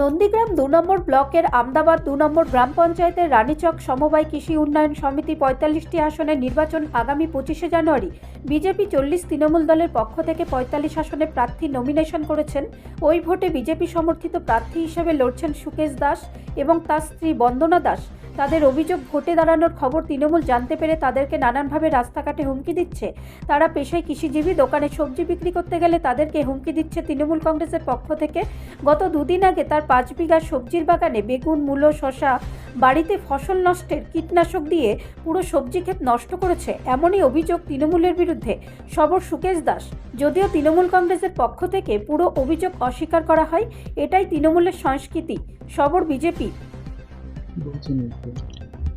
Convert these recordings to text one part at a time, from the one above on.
নন্দীগ্রাম ২ নম্বর ব্লকের আমদাবাদ ২ নম্বর গ্রাম পঞ্চায়েতের রানীচক সমবায় কৃষি উন্নয়ন সমিতি ৪৫টি আসনের নির্বাচন আগামী ২৫শে জানুয়ারি। বিজেপি ৪০, তৃণমূল দলের পক্ষ থেকে ৪৫ আসনে প্রার্থী নমিনেশন করেছেন। ওই ভোটে বিজেপি সমর্থিত প্রার্থী হিসেবে লড়ছেন সুকেশ দাস এবং তার স্ত্রী বন্দনা দাস। তাদের অভিযোগ, ভোটে দাঁড়ানোর খবর তৃণমূল জানতে পেরে তাদেরকে নানানভাবে রাস্তাঘাটে হুমকি দিচ্ছে। তারা পেশায় কৃষিজীবী, দোকানে সবজি বিক্রি করতে গেলে তাদেরকে হুমকি দিচ্ছে তৃণমূল কংগ্রেসের পক্ষ থেকে। গত দুদিন আগে তার ৫ বিঘা সবজির বাগানে বেগুন, মূলো, শসা, বাড়িতে ফসল নষ্টের কীটনাশক দিয়ে পুরো সবজি ক্ষেত নষ্ট করেছে, এমনই অভিযোগ তৃণমূলের বিরুদ্ধে। সবর সুকেশ দাস। যদিও তৃণমূল কংগ্রেসের পক্ষ থেকে পুরো অভিযোগ অস্বীকার করা হয়, এটাই তৃণমূলের সংস্কৃতি। সবর বিজেপি।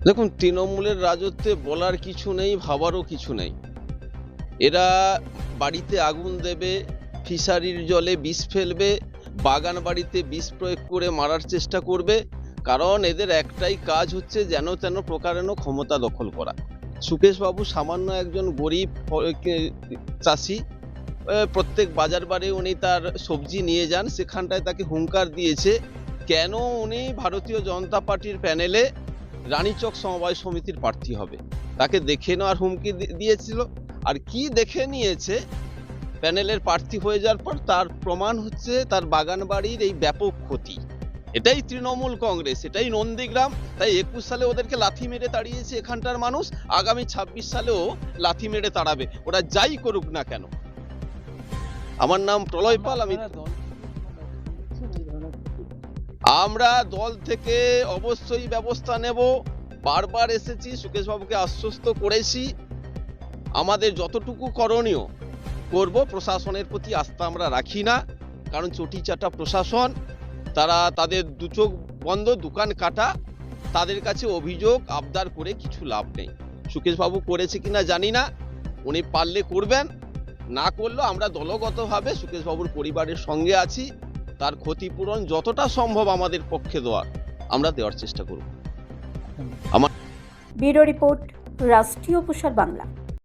দেখুন, তৃণমূলের রাজত্বে বলার কিছু নেই, ভাবারও কিছু নেই। এরা বাড়িতে আগুন দেবে, ফিশারির জলে বিষ ফেলবে, বাগান বাড়িতে বিষ প্রয়োগ করে মারার চেষ্টা করবে, কারণ এদের একটাই কাজ হচ্ছে যেন তেন প্রকারেণ ক্ষমতা দখল করা। সুকেশবাবু সামান্য একজন গরিব চাষি, প্রত্যেক বাজার বারে উনি তার সবজি নিয়ে যান, সেখানটায় তাকে হুঙ্কার দিয়েছে কেন উনি ভারতীয় জনতা পার্টির প্যানেলে রানীচক সমবায় সমিতির প্রার্থী হবে। তাকে দেখে নেওয়ার হুমকি দিয়েছিল। আর কি দেখে নিয়েছে, প্যানেলের প্রার্থী হয়ে যাওয়ার পর তার প্রমাণ হচ্ছে তার বাগান বাড়ির এই ব্যাপক ক্ষতি। এটাই তৃণমূল কংগ্রেস, এটাই নন্দীগ্রাম। তাই ২১ সালে ওদেরকে লাথি মেরে তাড়িয়েছে এখানটার মানুষ, আগামী ২৬ সালেও লাথি মেরে তাড়াবে, ওরা যাই করুক না কেন। আমার নাম প্রলয় পাল। আমরা দল থেকে অবশ্যই ব্যবস্থা নেব। বারবার এসেছি, সুকেশবাবুকে আশ্বস্ত করেছি, আমাদের যতটুকু করণীয় করব। প্রশাসনের প্রতি আস্থা আমরা রাখি না, কারণ চটিচাটা প্রশাসন, তারা তাদের দু চোখ বন্ধ, দোকান কাটা, তাদের কাছে অভিযোগ আবদার করে কিছু লাভ নেই। সুকেশবাবু করেছে কিনা জানি না, উনি পারলে করবেন, না করলেও আমরা দলগতভাবে সুকেশবাবুর পরিবারের সঙ্গে আছি। তার ক্ষতিপূরণ যতটা সম্ভব আমাদের পক্ষে দেওয়ার, আমরা দেওয়ার চেষ্টা করব। ব্যুরো রিপোর্ট, রাষ্ট্রীয় প্রসার বাংলা।